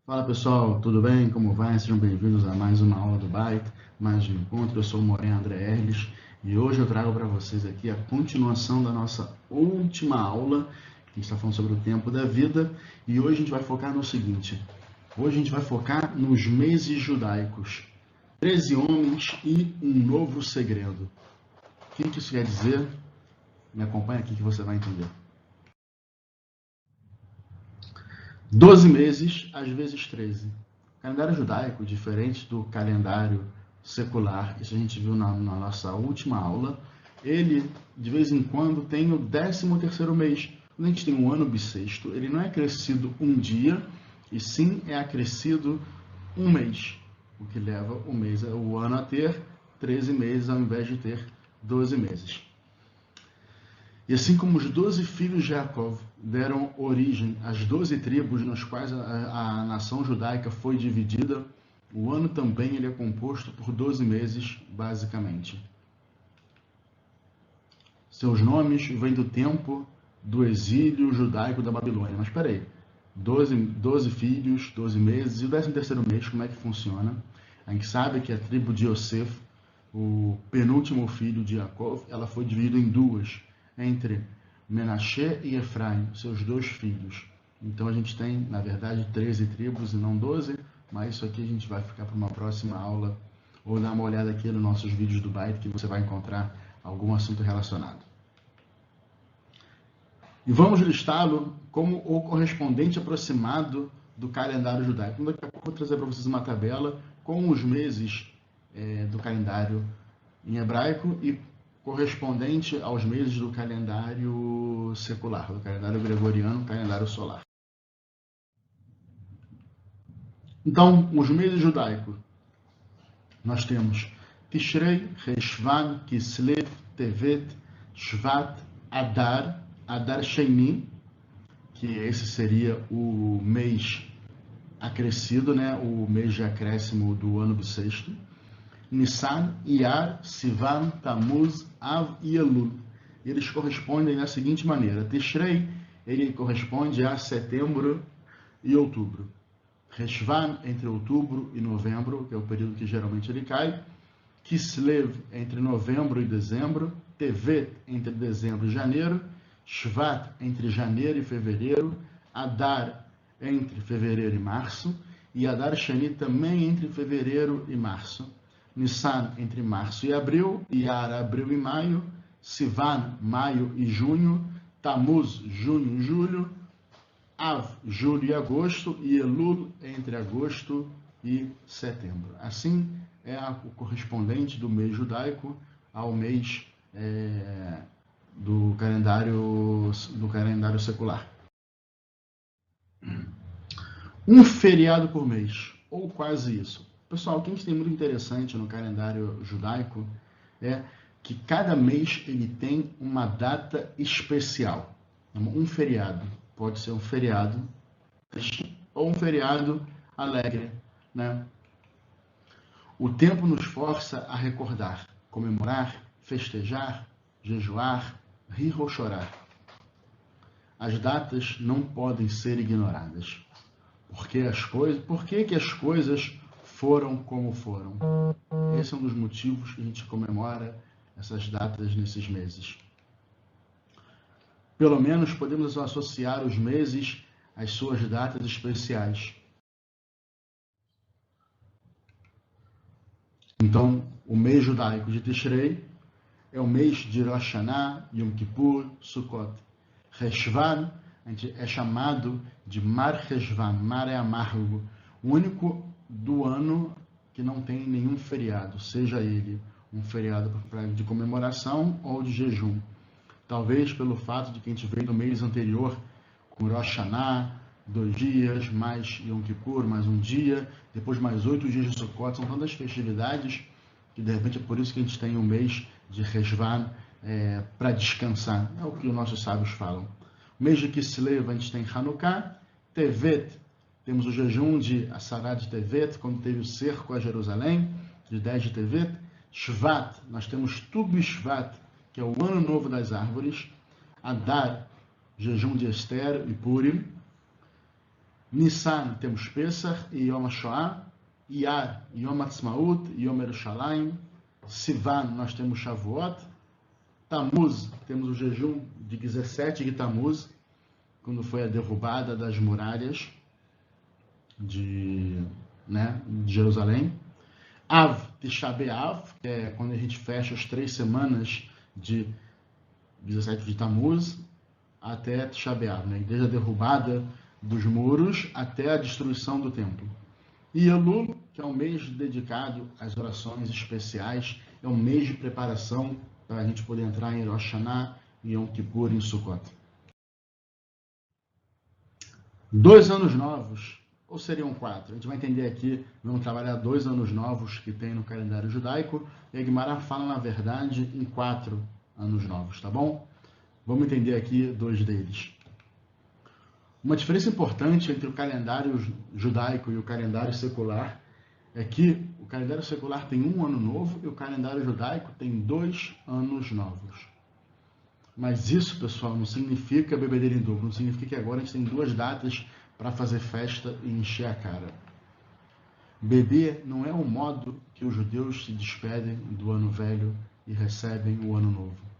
Fala pessoal, tudo bem? Como vai? Sejam bem-vindos a mais uma aula do Byte, mais um encontro. Eu sou o Moreno André Erles e hoje eu trago para vocês aqui a continuação da nossa última aula, que está falando sobre o tempo da vida, e hoje a gente vai focar no seguinte: hoje a gente vai focar nos meses judaicos, 13 homens e um novo segredo. O que isso quer dizer? Me acompanha aqui que você vai entender. 12 meses, às vezes 13. O calendário judaico, diferente do calendário secular, isso a gente viu na nossa última aula, ele, de vez em quando, tem o 13º mês. Quando a gente tem um ano bissexto, ele não é acrescido um dia, e sim é acrescido um mês, o que leva o ano a ter 13 meses ao invés de ter 12 meses. E assim como os 12 filhos de Jacob deram origem às 12 tribos nas quais a nação judaica foi dividida, o ano também ele é composto por 12 meses, basicamente. Seus nomes vêm do tempo do exílio judaico da Babilônia. Mas espera aí, 12 filhos, 12 meses, e o 13º mês, como é que funciona? A gente sabe que a tribo de Yosef, o penúltimo filho de Jacob, ela foi dividida em duas, entre Menashe e Efraim, seus dois filhos. Então a gente tem, na verdade, 13 tribos e não 12, mas isso aqui a gente vai ficar para uma próxima aula, ou dar uma olhada aqui nos nossos vídeos do Byte, que você vai encontrar algum assunto relacionado. E vamos listá-lo como o correspondente aproximado do calendário judaico. Daqui a pouco eu vou trazer para vocês uma tabela com os meses do calendário em hebraico e correspondente aos meses do calendário secular, do calendário gregoriano, calendário solar. Então, os meses judaicos, nós temos Tishrei, Reshvan, Kislev, Tevet, Shvat, Adar, Adar Sheini, que esse seria o mês acrescido, né? O mês de acréscimo do ano bissexto. Nissan, Iyar, Sivan, Tammuz, Av e Elul. Eles correspondem da seguinte maneira: Tishrei, ele corresponde a setembro e outubro. Reshvan, entre outubro e novembro, que é o período que geralmente ele cai. Kislev, entre novembro e dezembro. Tevet, entre dezembro e janeiro. Shvat, entre janeiro e fevereiro. Adar, entre fevereiro e março. E Adar Shani também entre fevereiro e março. Nissan, entre março e abril. Iyar, abril e maio. Sivan, maio e junho. Tammuz, junho e julho. Av, julho e agosto. E Elul, entre agosto e setembro. Assim é o correspondente do mês judaico ao mês do calendário secular. Um feriado por mês, ou quase isso. Pessoal, o que a gente tem muito interessante no calendário judaico é que cada mês ele tem uma data especial. Um feriado. Pode ser um feriado triste ou um feriado alegre, né? O tempo nos força a recordar, comemorar, festejar, jejuar, rir ou chorar. As datas não podem ser ignoradas. Por que as coisas foram como foram? Esse é um dos motivos que a gente comemora essas datas nesses meses. Pelo menos podemos associar os meses às suas datas especiais. Então, o mês judaico de Tishrei é o mês de Rosh Hashanah, Yom Kippur, Sukkot. Reshvan é chamado de Mar Reshvan, Mar é amargo, o único do ano que não tem nenhum feriado, seja ele um feriado de comemoração ou de jejum. Talvez pelo fato de que a gente veio no mês anterior com Rosh Hashanah, 2 dias, mais Yom Kippur, mais um dia, depois mais 8 dias de Sukkot. São tantas festividades que de repente é por isso que a gente tem um mês de Reshvan para descansar. É o que os nossos sábios falam. O mês de Kislev a gente tem Hanukkah. Tevet, temos o jejum de Asará de Tevet, quando teve o cerco a Jerusalém, de 10 de Tevet. Shvat, nós temos Tu B'Shvat, que é o ano novo das árvores. Adar, jejum de Esther e Purim. Nissan temos Pesach e Yom HaShoah. Iyar, Yom Ha'atzmaut, Yom Yerushalayim. Sivan, nós temos Shavuot. Tammuz, temos o jejum de 17 de Tammuz, quando foi a derrubada das muralhas de Jerusalém. Av, Tisha B'Av, que é quando a gente fecha as 3 semanas de 17 de Tammuz até Tisha B'Av, desde a derrubada dos muros até a destruição do templo. E Elul, que é um mês dedicado às orações especiais, é um mês de preparação para a gente poder entrar em Rosh Hashanah e Yom Kippur, em Sukkot. 2 anos novos, ou seriam 4? A gente vai entender aqui, vamos trabalhar 2 anos novos que tem no calendário judaico, e a Guimará fala, na verdade, em 4 anos novos, tá bom? Vamos entender aqui 2 deles. Uma diferença importante entre o calendário judaico e o calendário secular é que o calendário secular tem 1 ano novo e o calendário judaico tem 2 anos novos. Mas isso, pessoal, não significa bebedeira em dobro, não significa que agora a gente tem 2 datas para fazer festa e encher a cara. Beber não é o modo que os judeus se despedem do ano velho e recebem o ano novo.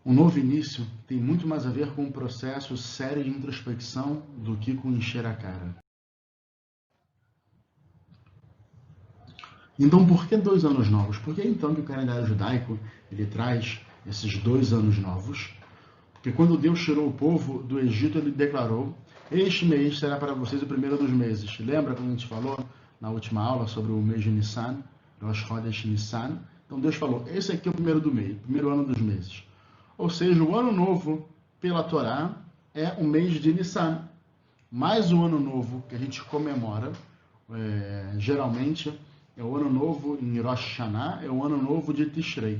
O novo início tem muito mais a ver com um processo sério de introspecção do que com encher a cara. Então, por que 2 anos novos? Por que então que o calendário judaico ele traz esses 2 anos novos? Porque quando Deus tirou o povo do Egito, ele declarou: este mês será para vocês o primeiro dos meses. Lembra quando a gente falou na última aula sobre o mês de Nissan, Rosh Chodesh Nissan? Então Deus falou: esse aqui é o primeiro do mês, o primeiro ano dos meses. Ou seja, o ano novo pela Torá é o mês de Nissan. Mas o ano novo que a gente comemora, geralmente, é o ano novo em Rosh Hashanah, é o ano novo de Tishrei.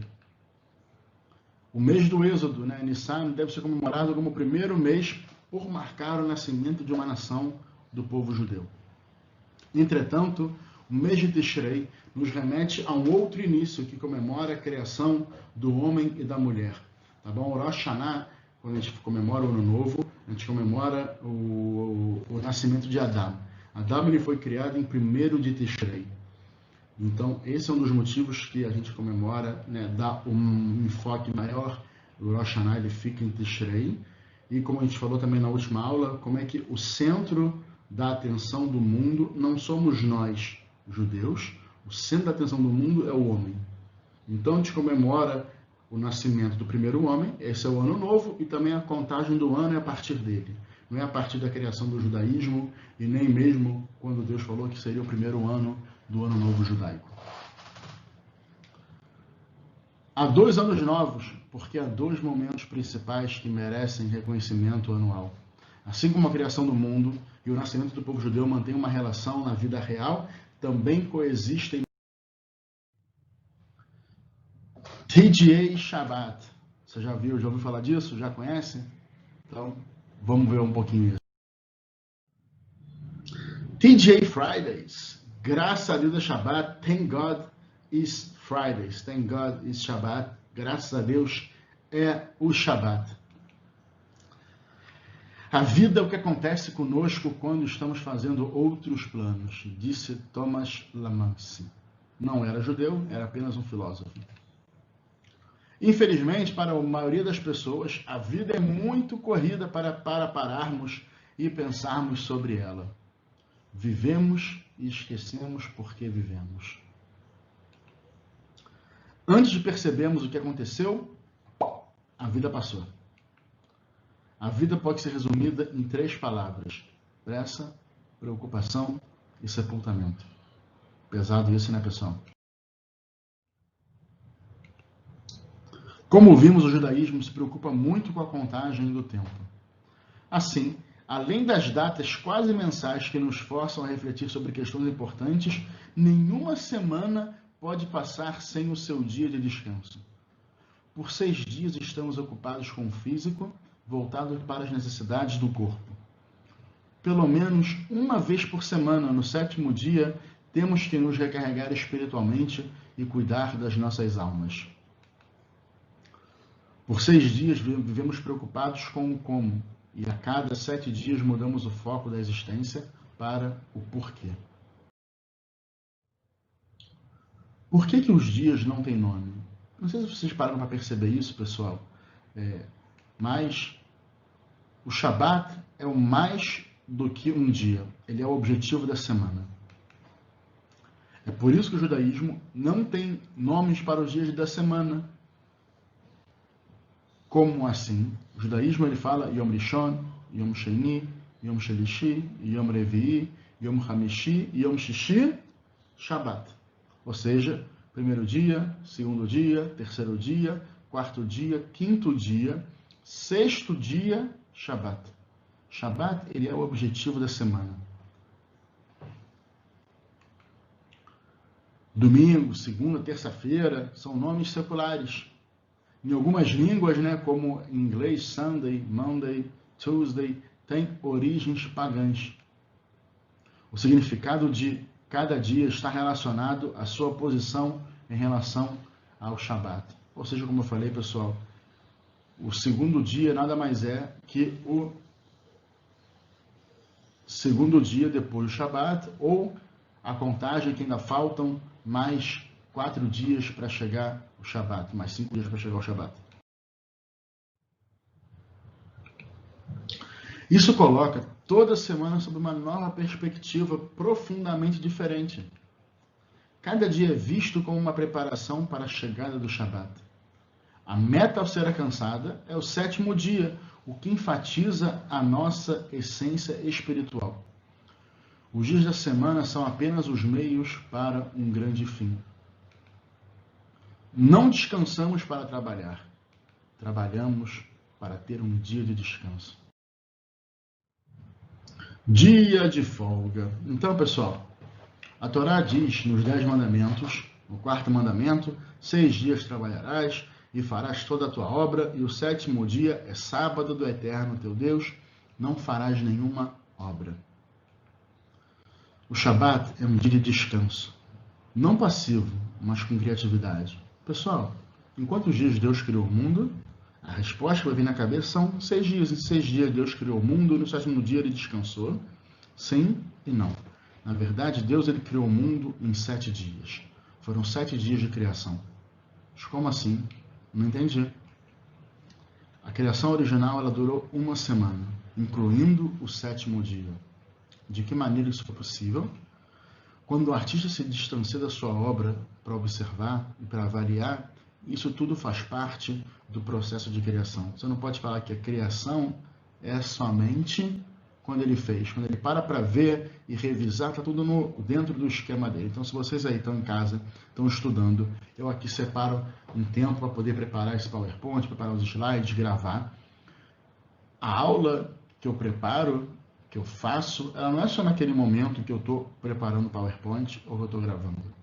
O mês do Êxodo, Nissan, deve ser comemorado como o primeiro mês por marcar o nascimento de uma nação do povo judeu. Entretanto, o mês de Tishrei nos remete a um outro início que comemora a criação do homem e da mulher. Tá bom? O Rosh Hashanah, quando a gente comemora o Ano Novo, a gente comemora o nascimento de Adão. Adão ele foi criado em 1º de Tishrei. Então, esse é um dos motivos que a gente comemora, dá um enfoque maior. O Rosh Hashanah ele fica em Tishrei. E como a gente falou também na última aula, como é que o centro da atenção do mundo não somos nós, judeus. O centro da atenção do mundo é o homem. Então, a gente comemora o nascimento do primeiro homem, esse é o ano novo, e também a contagem do ano é a partir dele. Não é a partir da criação do judaísmo, e nem mesmo quando Deus falou que seria o primeiro ano do ano novo judaico. Há 2 anos novos, porque há 2 momentos principais que merecem reconhecimento anual. Assim como a criação do mundo e o nascimento do povo judeu mantêm uma relação na vida real, também coexistem TGA e Shabbat. Você já ouviu falar disso? Já conhece? Então, vamos ver um pouquinho isso. TGA Fridays. Graças a Deus é Shabbat. Thank God is Fridays. Thank God is Shabbat. Graças a Deus é o Shabbat. A vida é o que acontece conosco quando estamos fazendo outros planos, disse Thomas Lamance. Não era judeu, era apenas um filósofo. Infelizmente, para a maioria das pessoas, a vida é muito corrida para pararmos e pensarmos sobre ela. Vivemos e esquecemos por que vivemos. Antes de percebermos o que aconteceu, a vida passou. A vida pode ser resumida em 3 palavras: pressa, preocupação e sepultamento. Pesado isso, né, pessoal? Como vimos, o judaísmo se preocupa muito com a contagem do tempo. Assim, além das datas quase mensais que nos forçam a refletir sobre questões importantes, nenhuma semana pode passar sem o seu dia de descanso. Por 6 dias estamos ocupados com o físico, voltado para as necessidades do corpo. Pelo menos uma vez por semana, no 7º dia, temos que nos recarregar espiritualmente e cuidar das nossas almas. Por 6 dias vivemos preocupados com o como, E a cada 7 dias mudamos o foco da existência para o porquê. Por que os dias não têm nome? Não sei se vocês pararam para perceber isso, pessoal, mas o Shabat é o mais do que um dia. Ele é o objetivo da semana. É por isso que o judaísmo não tem nomes para os dias da semana. Como assim? O judaísmo ele fala Yom Rishon, Yom Sheni, Yom Shelishi, Yom Revi'i, Yom Hamishi, Yom Shishi, Shabat. Ou seja, primeiro dia, segundo dia, terceiro dia, quarto dia, quinto dia, sexto dia, Shabat. Shabat ele é o objetivo da semana. Domingo, segunda, terça-feira são nomes seculares. Em algumas línguas, como em inglês, Sunday, Monday, Tuesday, tem origens pagãs. O significado de cada dia está relacionado à sua posição em relação ao Shabat. Ou seja, como eu falei, pessoal, o segundo dia nada mais é que o segundo dia depois do Shabat, ou a contagem que ainda faltam mais 4 dias para chegar o Shabat, mais 5 dias para chegar o Shabat. Isso coloca toda semana sob uma nova perspectiva profundamente diferente. Cada dia é visto como uma preparação para a chegada do Shabat. A meta ao ser alcançada é o 7º dia, o que enfatiza a nossa essência espiritual. Os dias da semana são apenas os meios para um grande fim. Não descansamos para trabalhar. Trabalhamos para ter um dia de descanso. Dia de folga. Então, pessoal, a Torá diz nos 10 mandamentos, no 4º mandamento, 6 dias trabalharás e farás toda a tua obra, e o 7º dia é sábado do Eterno teu Deus, não farás nenhuma obra. O Shabat é um dia de descanso, não passivo, mas com criatividade. Pessoal, em quantos dias Deus criou o mundo? A resposta que vai vir na cabeça são 6 dias. Em 6 dias Deus criou o mundo, e no 7º dia ele descansou. Sim e não. Na verdade, Deus ele criou o mundo em 7 dias. Foram 7 dias de criação. Mas como assim? Não entendi. A criação original ela durou 1 semana, incluindo o 7º dia. De que maneira isso foi possível? Quando o artista se distancia da sua obra para observar e para avaliar, isso tudo faz parte do processo de criação. Você não pode falar que a criação é somente quando ele fez. Quando ele para ver e revisar, está tudo dentro do esquema dele. Então, se vocês aí estão em casa, estão estudando, eu aqui separo um tempo para poder preparar esse PowerPoint, preparar os slides, gravar. A aula que eu preparo, que eu faço, ela não é só naquele momento que eu estou preparando o PowerPoint ou que eu estou gravando.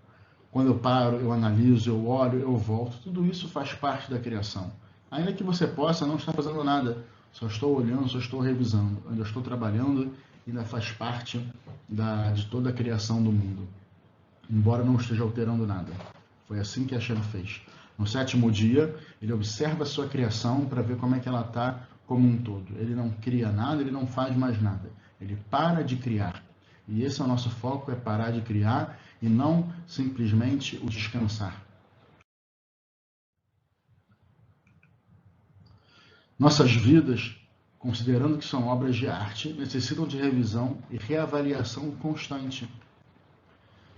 Quando eu paro, eu analiso, eu olho, eu volto, tudo isso faz parte da criação. Ainda que você possa não estar fazendo nada, só estou olhando, só estou revisando, ainda estou trabalhando, ainda faz parte de toda a criação do mundo, embora não esteja alterando nada. Foi assim que Hashem fez. No 7º dia, ele observa a sua criação para ver como é que ela está como um todo. Ele não cria nada, ele não faz mais nada. Ele para de criar. E esse é o nosso foco, é parar de criar e não simplesmente o descansar. Nossas vidas, considerando que são obras de arte, necessitam de revisão e reavaliação constante.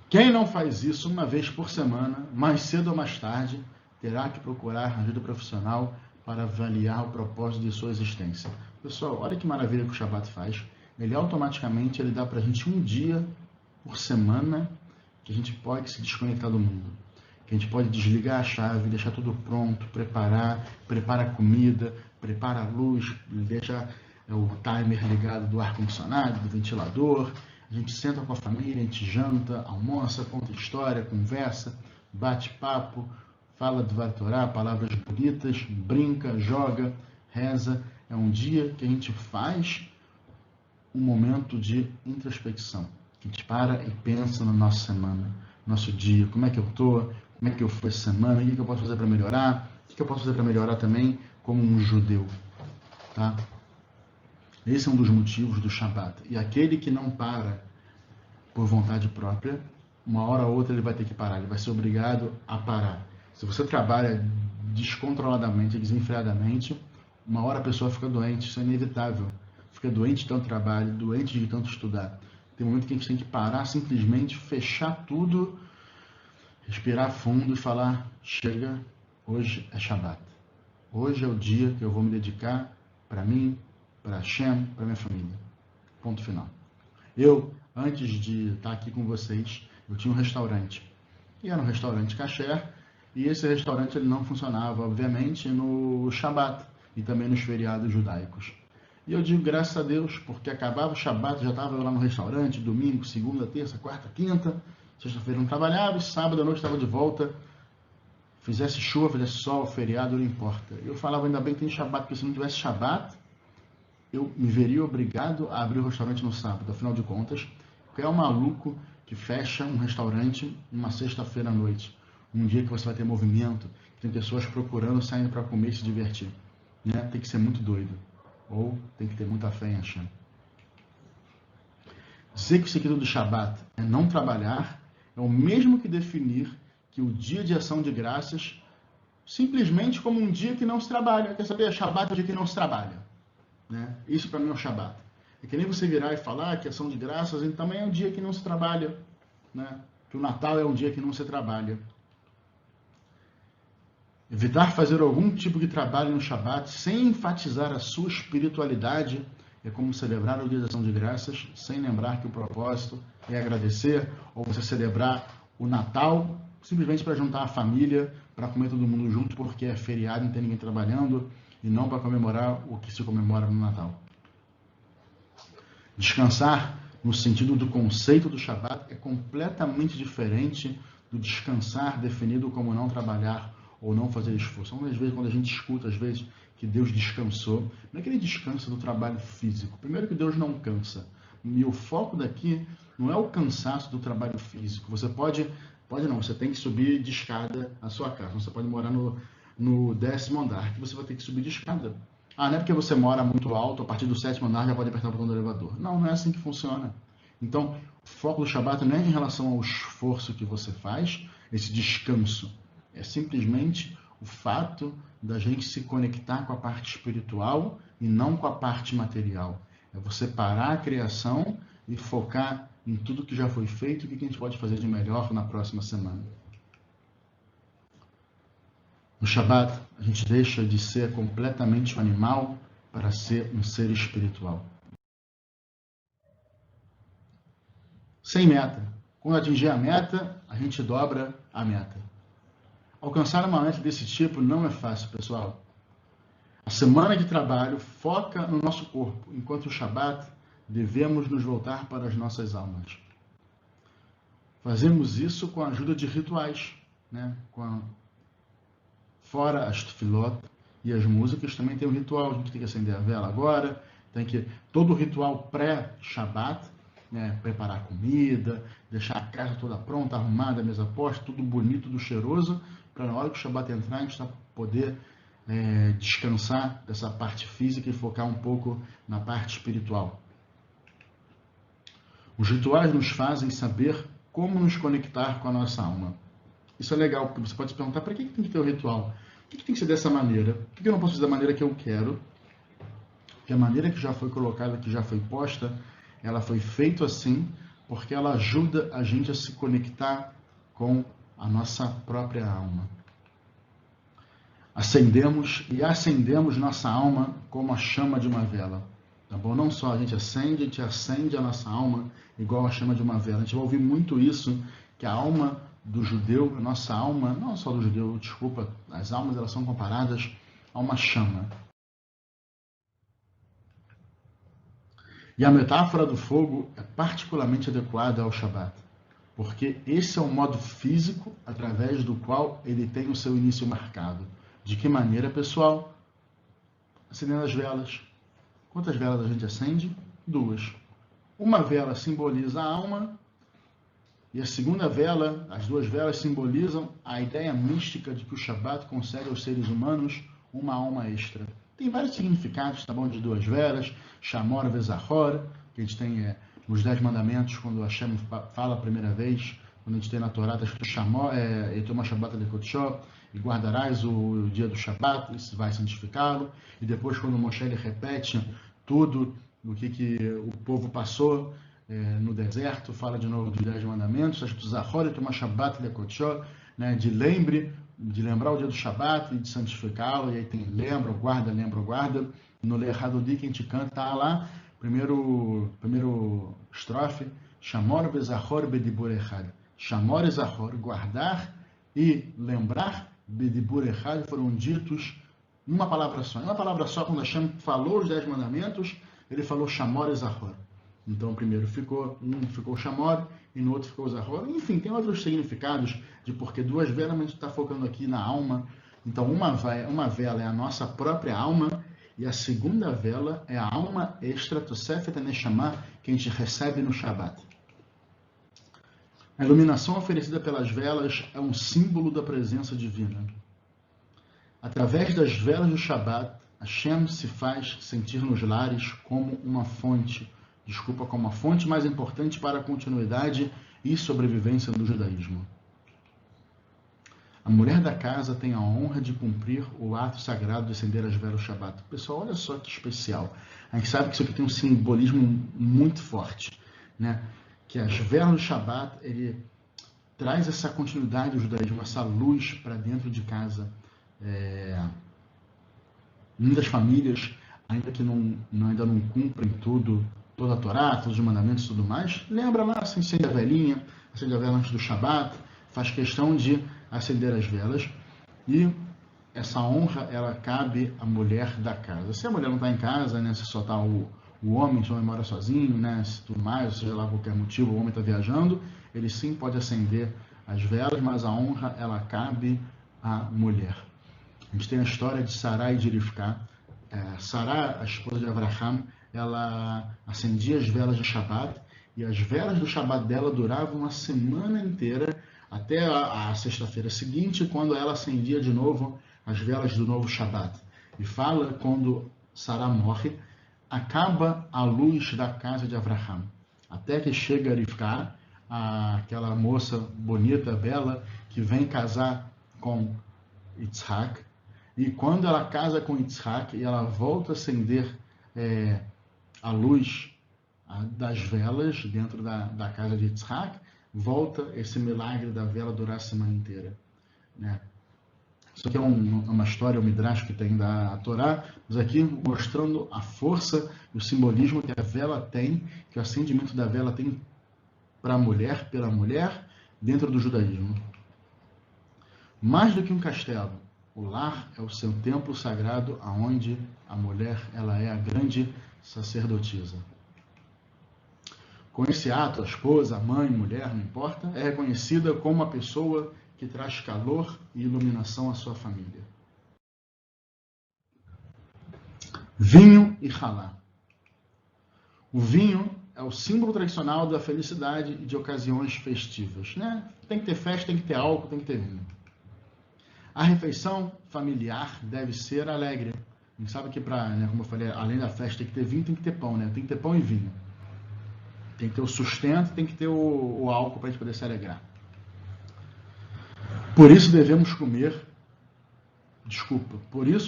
Quem não faz isso uma vez por semana, mais cedo ou mais tarde, terá que procurar ajuda profissional para avaliar o propósito de sua existência. Pessoal, olha que maravilha que o Shabat faz. Ele automaticamente dá para a gente um dia por semana que a gente pode se desconectar do mundo. Que a gente pode desligar a chave, deixar tudo pronto, prepara a comida, prepara a luz, deixa o timer ligado do ar-condicionado, do ventilador. A gente senta com a família, a gente janta, almoça, conta história, conversa, bate papo, fala do Dvar Torá, palavras bonitas, brinca, joga, reza. É um dia que a gente faz um momento de introspecção. A gente para e pensa na nossa semana, nosso dia, como é que eu estou, como é que eu fui essa semana, o que eu posso fazer para melhorar, o que eu posso fazer para melhorar também como um judeu. Tá? Esse é um dos motivos do Shabat. E aquele que não para por vontade própria, uma hora ou outra ele vai ter que parar, ele vai ser obrigado a parar. Se você trabalha descontroladamente, desenfreadamente, uma hora a pessoa fica doente, isso é inevitável. Fica doente de tanto trabalho, doente de tanto estudar. Tem um momento que a gente tem que parar, simplesmente fechar tudo, respirar fundo e falar, chega, hoje é Shabat. Hoje é o dia que eu vou me dedicar para mim, para Hashem, para minha família. Ponto final. Eu, antes de estar aqui com vocês, eu tinha um restaurante. E era um restaurante kasher, e esse restaurante ele não funcionava, obviamente, no Shabat e também nos feriados judaicos. E eu digo graças a Deus, porque acabava o Shabat, já estava lá no restaurante, domingo, segunda, terça, quarta, quinta, sexta-feira não trabalhava, e sábado à noite estava de volta. Fizesse chuva, fizesse sol, feriado, não importa. Eu falava, ainda bem que tem Shabat, porque se não tivesse Shabat, eu me veria obrigado a abrir o restaurante no sábado. Afinal de contas, qual é o maluco que fecha um restaurante numa sexta-feira à noite? Um dia que você vai ter movimento, que tem pessoas procurando, saindo para comer e se divertir. Né? Tem que ser muito doido. Ou tem que ter muita fé em Hashem. Dizer que o sentido do Shabat é não trabalhar é o mesmo que definir que o dia de ação de graças simplesmente como um dia que não se trabalha. Quer saber? Shabat é o dia que não se trabalha. Né? Isso para mim é o Shabat. É que nem você virar e falar que ação de graças também é um dia que não se trabalha. Né? Que o Natal é um dia que não se trabalha. Evitar fazer algum tipo de trabalho no Shabat sem enfatizar a sua espiritualidade é como celebrar o dia da ação de graças sem lembrar que o propósito é agradecer, ou você celebrar o Natal simplesmente para juntar a família, para comer todo mundo junto porque é feriado, não tem ninguém trabalhando, e não para comemorar o que se comemora no Natal. Descansar no sentido do conceito do Shabat é completamente diferente do descansar definido como não trabalhar ou não fazer esforço. Algumas vezes, quando a gente escuta, às vezes, que Deus descansou, não é que ele descansa do trabalho físico. Primeiro que Deus não cansa. E o foco daqui não é o cansaço do trabalho físico. Você pode não, você tem que subir de escada a sua casa. Você pode morar no 10º andar, que você vai ter que subir de escada. Ah, não é porque você mora muito alto, a partir do 7º andar já pode apertar o botão do elevador. Não, não é assim que funciona. Então, o foco do Shabat não é em relação ao esforço que você faz, esse descanso. É simplesmente o fato da gente se conectar com a parte espiritual e não com a parte material. É você parar a criação e focar em tudo que já foi feito e o que a gente pode fazer de melhor na próxima semana. No Shabat, a gente deixa de ser completamente um animal para ser um ser espiritual. Sem meta. Quando atingir a meta, a gente dobra a meta. Alcançar uma meta desse tipo não é fácil, pessoal. A semana de trabalho foca no nosso corpo, enquanto o Shabat devemos nos voltar para as nossas almas. Fazemos isso com a ajuda de rituais, né? Fora as tefilot e as músicas, também tem um ritual. A gente tem que acender a vela agora, todo o ritual pré-Shabat, né? Preparar comida, deixar a casa toda pronta, arrumada, a mesa posta, tudo bonito, tudo cheiroso, para na hora que o Shabat entrar, a gente poder descansar dessa parte física e focar um pouco na parte espiritual. Os rituais nos fazem saber como nos conectar com a nossa alma. Isso é legal, porque você pode se perguntar, para que tem que ter o ritual? Por que tem que ser dessa maneira? Por que eu não posso fazer da maneira que eu quero? Porque a maneira que já foi colocada, que já foi posta, ela foi feita assim, porque ela ajuda a gente a se conectar com a nossa própria alma. Acendemos nossa alma como a chama de uma vela. Tá bom? Não só a gente acende a nossa alma igual a chama de uma vela. A gente vai ouvir muito isso, que a alma do judeu, a nossa alma, não só do judeu, desculpa, as almas elas são comparadas a uma chama. E a metáfora do fogo é particularmente adequada ao Shabat, porque esse é o modo físico através do qual ele tem o seu início marcado. De que maneira, pessoal? Acendendo as velas. Quantas velas a gente acende? 2. Uma vela simboliza a alma e a segunda vela, as 2 velas simbolizam a ideia mística de que o Shabat concede aos seres humanos uma alma extra. Tem vários significados, tá bom? De 2 velas, Shamor Vezachor, que a gente tem nos 10 mandamentos, quando Hashem fala a primeira vez, quando a gente tem na Torá, está escrito Shamor, Etomah Shabbat Lekotshó, e guardarás o dia do Shabbat, isso vai santificá-lo. E depois, quando Moshe ele repete tudo o que o povo passou no deserto, fala de novo dos 10 mandamentos, está escrito Zachor Etomah Shabbat Lekotshó, né, de lembrar o dia do Shabbat e de santificá-lo. E aí tem lembra, guarda. No Lechadodi que a gente canta, tá lá, primeiro estrofe, Shamor Bezachor Bedibur Echad. Shamor e Zachor, guardar e lembrar, Bedibur Echad, foram ditos uma palavra só. Uma palavra só, quando Hashem falou os 10 mandamentos, ele falou Shamor e Zachor. Então, primeiro ficou Shamor e no outro ficou Zachor. Enfim, tem outros significados de porque 2 velas, mas a gente está focando aqui na alma. Então, uma vela é a nossa própria alma e a segunda vela é a alma extra, Tosefet Neshama, que a gente recebe no Shabbat. A iluminação oferecida pelas velas é um símbolo da presença divina. Através das velas do Shabbat, Hashem se faz sentir nos lares como a fonte mais importante para a continuidade e sobrevivência do judaísmo. A mulher da casa tem a honra de cumprir o ato sagrado de acender as velas do Shabbat. Pessoal, olha só que especial. A gente sabe que isso aqui tem um simbolismo muito forte, né? Que as velas do Shabbat, ele traz essa continuidade do judaísmo, essa luz para dentro de casa. Muitas famílias, ainda que ainda não cumprem toda a Torá, todos os mandamentos e tudo mais, lembra lá, acende a velinha, acende a vela antes do Shabbat, faz questão de acender as velas, e essa honra, ela cabe à mulher da casa. Se a mulher não está em casa, né, se só está o homem, se o homem mora sozinho, né, se tudo mais, seja lá qualquer motivo, o homem está viajando, ele sim pode acender as velas, mas a honra, ela cabe à mulher. A gente tem a história de Sará e de Rivká. Sará, a esposa de Abraham, ela acendia as velas de Shabbat, e as velas do Shabbat dela duravam uma semana inteira, até a sexta-feira seguinte, quando ela acendia de novo as velas do novo Shabbat. E fala, quando Sará morre, acaba a luz da casa de Abraham, até que chega Rivká, aquela moça bonita, bela, que vem casar com Yitzhak. E quando ela casa com Yitzhak e ela volta a acender a luz das velas dentro da casa de Yitzhak, volta esse milagre da vela durar a semana inteira, né? Isso aqui é uma história, um midrash que tem da Torá, mas aqui mostrando a força e o simbolismo que a vela tem, que o acendimento da vela tem para a mulher, pela mulher, dentro do judaísmo. Mais do que um castelo, o lar é o seu templo sagrado, aonde a mulher, ela é a grande sacerdotisa. Com esse ato, a esposa, a mãe, mulher, não importa, é reconhecida como uma pessoa que traz calor e iluminação à sua família. Vinho e halá. O vinho é o símbolo tradicional da felicidade e de ocasiões festivas, né? Tem que ter festa, tem que ter álcool, tem que ter vinho. A refeição familiar deve ser alegre. A gente sabe que como eu falei, além da festa tem que ter vinho, tem que ter pão, né? Tem que ter pão e vinho. Tem que ter o sustento, tem que ter o álcool para a gente poder se alegrar. Por isso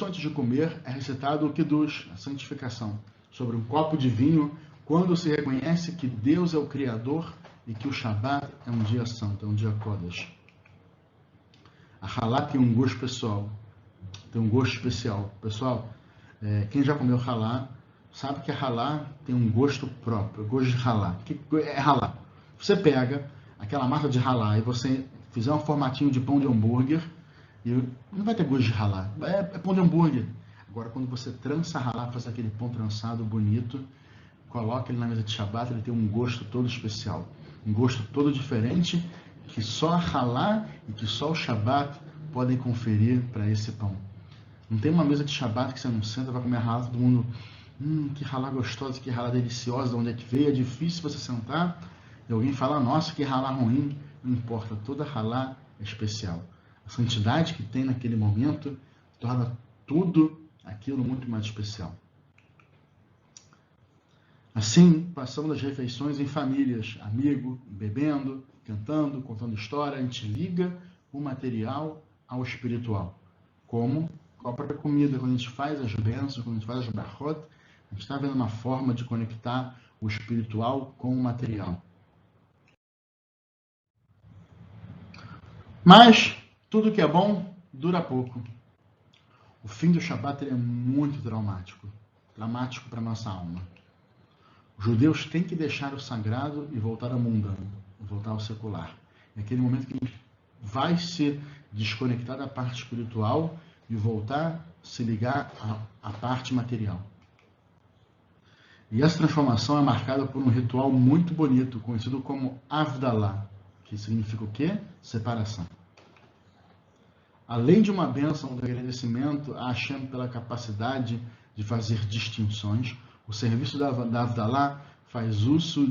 antes de comer é recitado o Kiddush, a santificação, sobre um copo de vinho, quando se reconhece que Deus é o Criador e que o Shabbat é um dia santo, é um dia Kodesh. A halá tem um gosto pessoal, tem um gosto especial. Pessoal, quem já comeu halá, sabe que a halá tem um gosto próprio, gosto de halá. O que é halá? Você pega aquela massa de halá e você fizer um formatinho de pão de hambúrguer, e não vai ter gosto de halá, é pão de hambúrguer. Agora, quando você trança a halá, faz aquele pão trançado bonito, coloca ele na mesa de Shabbat, ele tem um gosto todo especial, um gosto todo diferente, que só a halá e que só o Shabbat podem conferir para esse pão. Não tem uma mesa de Shabbat que você não senta, vai comer halá, todo mundo, que halá gostosa, que halá deliciosa, de onde é que veio, é difícil você sentar, e alguém fala, nossa, que halá ruim. Não importa, toda halá é especial. A santidade que tem naquele momento torna tudo aquilo muito mais especial. Assim, passamos as refeições em famílias, amigo, bebendo, cantando, contando história. A gente liga o material ao espiritual. Como com a própria comida, quando a gente faz as bênçãos, quando a gente faz as brachot, a gente está vendo uma forma de conectar o espiritual com o material. Mas tudo que é bom dura pouco. O fim do Shabat é muito traumático para a nossa alma. Os judeus têm que deixar o sagrado e voltar ao mundano, voltar ao secular. É aquele momento que a gente vai se desconectar da parte espiritual e voltar a se ligar à parte material. E essa transformação é marcada por um ritual muito bonito, conhecido como Havdalah, que significa o quê? Separação. Além de uma bênção de agradecimento a Hashem pela capacidade de fazer distinções, o serviço da Havdalah faz uso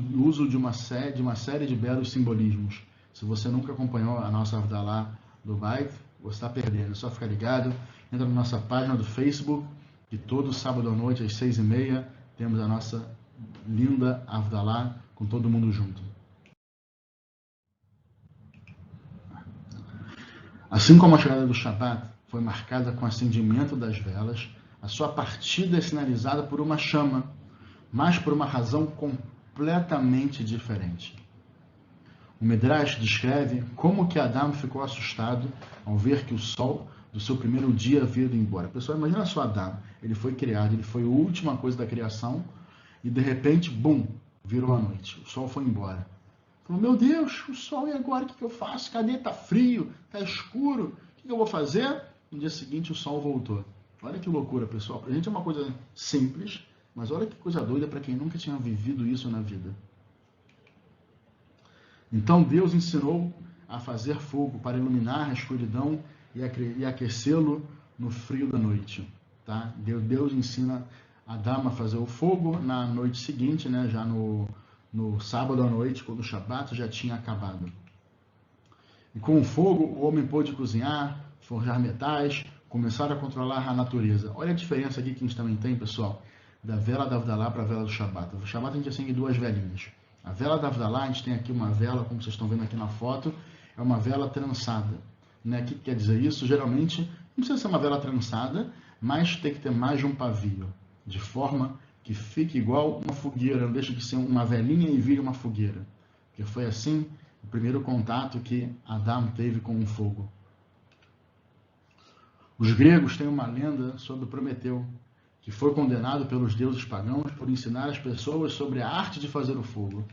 de uma série de belos simbolismos. Se você nunca acompanhou a nossa Havdalah do Beit, você está perdendo. É só ficar ligado, entra na nossa página do Facebook, que todo sábado à noite, às 6h30, temos a nossa linda Havdalah com todo mundo junto. Assim como a chegada do Shabat foi marcada com o acendimento das velas, a sua partida é sinalizada por uma chama, mas por uma razão completamente diferente. O Midrash descreve como que Adão ficou assustado ao ver que o sol do seu primeiro dia havia ido embora. Pessoal, imagina só Adão, ele foi criado, ele foi a última coisa da criação e de repente, bum, virou a noite, o sol foi embora. Falou, meu Deus, o sol, e agora o que eu faço? Cadê? Está frio, está escuro, o que eu vou fazer? No dia seguinte o sol voltou. Olha que loucura, pessoal. Para a gente é uma coisa simples, mas olha que coisa doida para quem nunca tinha vivido isso na vida. Então Deus ensinou a fazer fogo para iluminar a escuridão e aquecê-lo no frio da noite. Tá? Deus ensina Adão a fazer o fogo na noite seguinte, né? Já no sábado à noite, quando o Shabat já tinha acabado. E com o fogo, o homem pôde cozinhar, forjar metais, começar a controlar a natureza. Olha a diferença aqui que a gente também tem, pessoal, da vela da Havdalah para a vela do Shabat. No Shabat a gente acende duas velinhas. A vela da Havdalah, a gente tem aqui uma vela, como vocês estão vendo aqui na foto, é uma vela trançada. Né? O que quer dizer isso? Geralmente, não precisa ser uma vela trançada, mas tem que ter mais de um pavio, de forma que fique igual uma fogueira, não deixa de ser uma velinha e vire uma fogueira. Porque foi assim o primeiro contato que Adão teve com o fogo. Os gregos têm uma lenda sobre Prometeu, que foi condenado pelos deuses pagãos por ensinar as pessoas sobre a arte de fazer o fogo.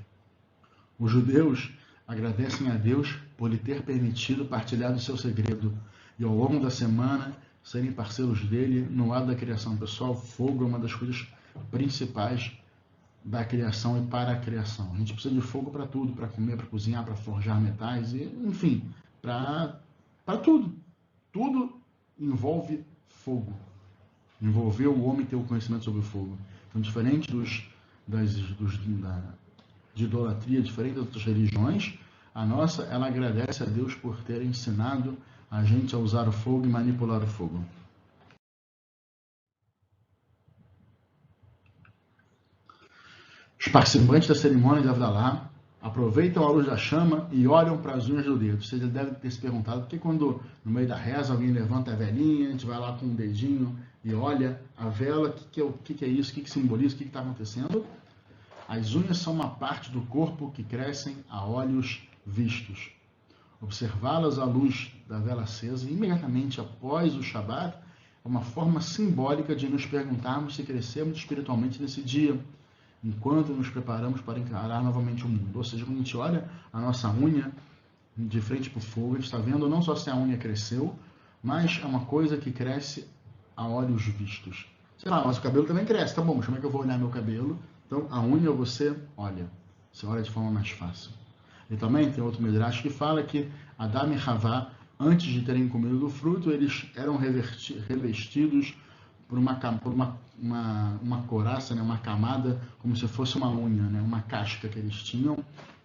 Os judeus agradecem a Deus por lhe ter permitido partilhar do seu segredo e ao longo da semana serem parceiros dele no ato da criação. Pessoal, fogo é uma das coisas principais da criação e para a criação. A gente precisa de fogo para tudo, para comer, para cozinhar, para forjar metais, e, enfim, para tudo. Tudo envolve fogo. Envolveu o homem ter o conhecimento sobre o fogo. Então, diferente de idolatria, diferente das outras religiões, a nossa, ela agradece a Deus por ter ensinado a gente a usar o fogo e manipular o fogo. Os participantes da cerimônia de Havdalah aproveitam a luz da chama e olham para as unhas do dedo. Você deve ter se perguntado por que quando no meio da reza alguém levanta a velinha, a gente vai lá com um dedinho e olha a vela, o que é isso, o que simboliza, o que está acontecendo? As unhas são uma parte do corpo que crescem a olhos vistos. Observá-las à luz da vela acesa imediatamente após o Shabat é uma forma simbólica de nos perguntarmos se crescemos espiritualmente nesse dia, enquanto nos preparamos para encarar novamente o mundo. Ou seja, quando a gente olha a nossa unha de frente para o fogo, a gente está vendo não só se a unha cresceu, mas é uma coisa que cresce a olhos vistos. Sei lá, mas o cabelo também cresce, tá bom, mas como é que eu vou olhar meu cabelo? Então, a unha você olha de forma mais fácil. E também tem outro Midrash que fala que Adão e Havá, antes de terem comido do fruto, eles eram revestidos por uma couraça, né, uma camada, como se fosse uma unha, né, uma casca que eles tinham,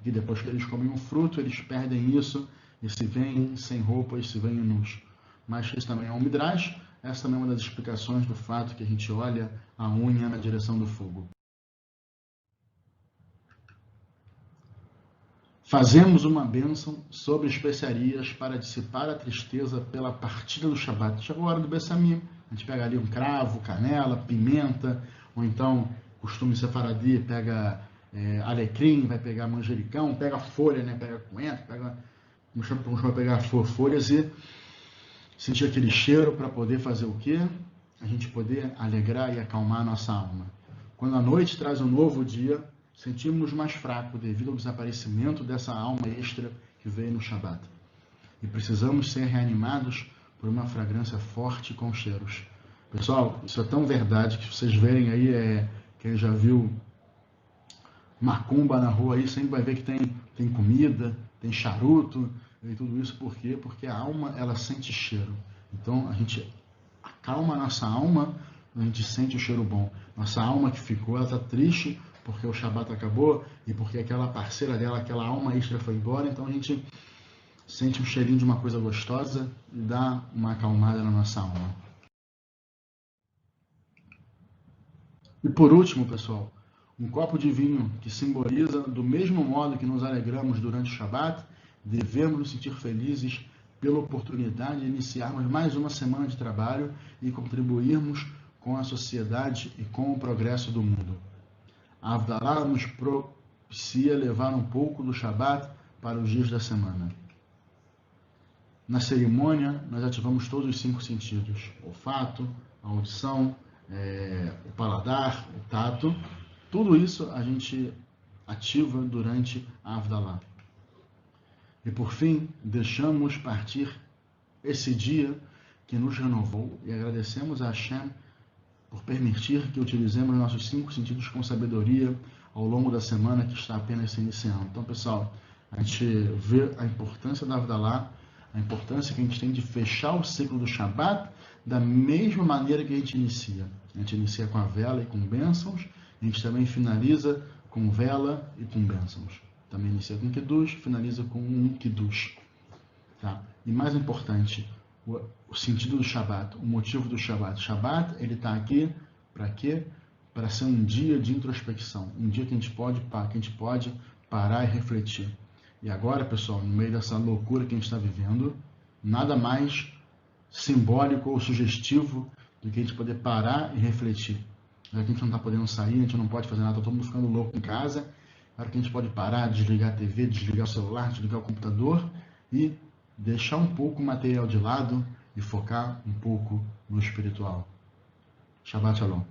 e depois que eles comem o fruto, eles perdem isso, e se veem sem roupa, e se veem nus. Mas isso também é um Midrash, essa também é uma das explicações do fato que a gente olha a unha na direção do fogo. Fazemos uma bênção sobre especiarias para dissipar a tristeza pela partida do Shabat. Chegou a hora do Bessamim. A gente pega ali um cravo, canela, pimenta, ou então, costume sefaradi, pega alecrim, vai pegar manjericão, pega folha, né? Pega coentro, costuma pegar folhas e sentir aquele cheiro para poder fazer o quê? A gente poder alegrar e acalmar a nossa alma. Quando a noite traz um novo dia, sentimos mais fraco devido ao desaparecimento dessa alma extra que veio no Shabat. E precisamos ser reanimados por uma fragrância forte com cheiros. Pessoal, isso é tão verdade que vocês verem aí, quem já viu macumba na rua aí, sempre vai ver que tem comida, tem charuto e tudo isso. Por quê? Porque a alma, ela sente cheiro. Então, a gente acalma a nossa alma, a gente sente o cheiro bom. Nossa alma que ficou, ela está triste porque o Shabat acabou e porque aquela parceira dela, aquela alma extra foi embora. Então, a gente sente um cheirinho de uma coisa gostosa e dá uma acalmada na nossa alma. E por último, pessoal, um copo de vinho que simboliza, do mesmo modo que nos alegramos durante o Shabat, devemos nos sentir felizes pela oportunidade de iniciarmos mais uma semana de trabalho e contribuirmos com a sociedade e com o progresso do mundo. A Havdalah nos propicia levar um pouco do Shabat para os dias da semana. Na cerimônia, nós ativamos todos os 5 sentidos: olfato, a audição, o paladar, o tato. Tudo isso a gente ativa durante a Havdalah. E por fim, deixamos partir esse dia que nos renovou e agradecemos a Hashem por permitir que utilizemos nossos 5 sentidos com sabedoria ao longo da semana que está apenas se iniciando. Então, pessoal, a gente vê a importância da Havdalah, a importância que a gente tem de fechar o ciclo do Shabat da mesma maneira que a gente inicia. A gente inicia com a vela e com bênçãos, a gente também finaliza com vela e com bênçãos. Também inicia com Kiddush, finaliza com um Kiddush. Tá? E mais importante, o sentido do Shabat, o motivo do Shabat. Shabat, ele está aqui para quê? Para ser um dia de introspecção, um dia que a gente pode parar e refletir. E agora, pessoal, no meio dessa loucura que a gente está vivendo, nada mais simbólico ou sugestivo do que a gente poder parar e refletir. Já que a gente não está podendo sair, a gente não pode fazer nada, está todo mundo ficando louco em casa, agora que a gente pode parar, desligar a TV, desligar o celular, desligar o computador e deixar um pouco o material de lado e focar um pouco no espiritual. Shabbat Shalom.